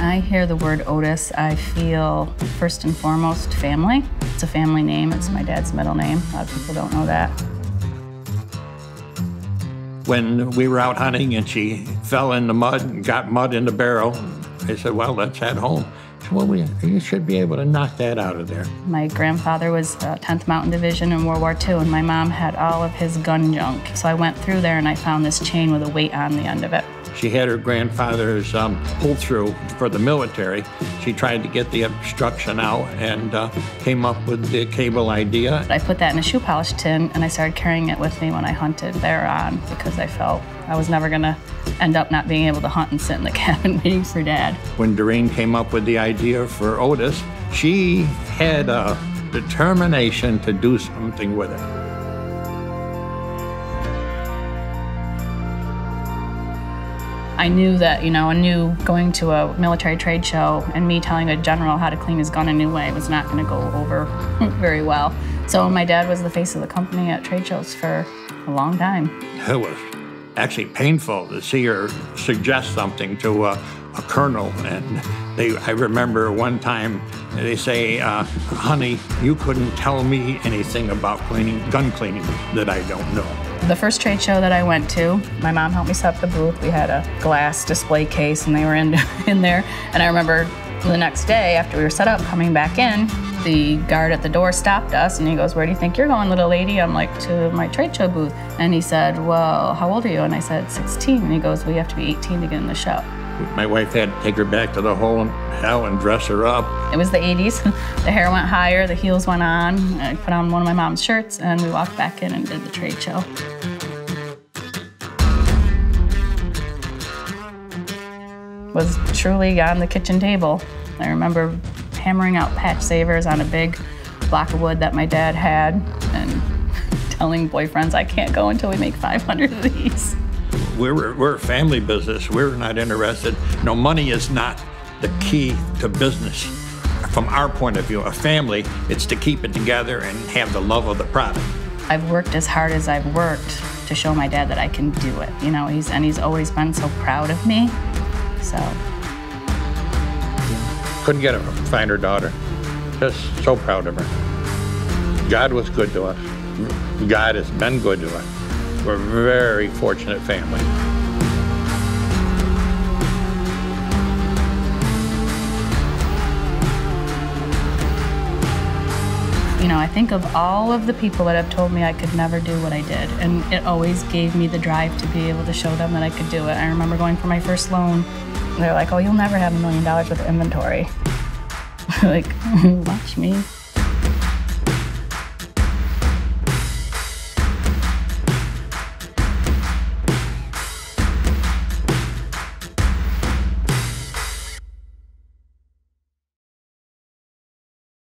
I hear the word Otis, I feel first and foremost family. It's a family name. It's my dad's middle name. A lot of people don't know that. When we were out hunting and she fell in the mud and got mud in the barrel, I said, well, let's head home. She said, well, you should be able to knock that out of there. My grandfather was 10th Mountain Division in World War II, and my mom had all of his gun junk. So I went through there and I found this chain with a weight on the end of it. She had her grandfather's pull-through for the military. She tried to get the obstruction out and came up with the cable idea. I put that in a shoe polish tin and I started carrying it with me when I hunted thereon because I felt I was never gonna end up not being able to hunt and sit in the cabin waiting for Dad. When Doreen came up with the idea for Otis, she had a determination to do something with it. I knew that, going to a military trade show and me telling a general how to clean his gun a new way was not going to go over very well. So my dad was the face of the company at trade shows for a long time. It was actually painful to see her suggest something to a colonel. And I remember one time they say, honey, you couldn't tell me anything about gun cleaning that I don't know. The first trade show that I went to, my mom helped me set up the booth. We had a glass display case and they were in there. And I remember the next day after we were set up, coming back in, the guard at the door stopped us and he goes, where do you think you're going, little lady? I'm like, to my trade show booth. And he said, well, how old are you? And I said, 16. And he goes, well, you have to be 18 to get in the show. My wife had to take her back to the hotel and dress her up. It was the 80s. The hair went higher, the heels went on. I put on one of my mom's shirts and we walked back in and did the trade show. Was truly on the kitchen table. I remember hammering out patch savers on a big block of wood that my dad had and telling boyfriends, I can't go until we make 500 of these. We're a family business. We're not interested. No, money is not the key to business. From our point of view, a family, it's to keep it together and have the love of the product. I've worked as hard as I've worked to show my dad that I can do it. He's always been so proud of me. So. Couldn't get a finer daughter. Just so proud of her. God was good to us. God has been good to us. We're a very fortunate family. I think of all of the people that have told me I could never do what I did, and it always gave me the drive to be able to show them that I could do it. I remember going for my first loan, and they're like, oh, you'll never have $1 million worth of inventory. Like, watch me.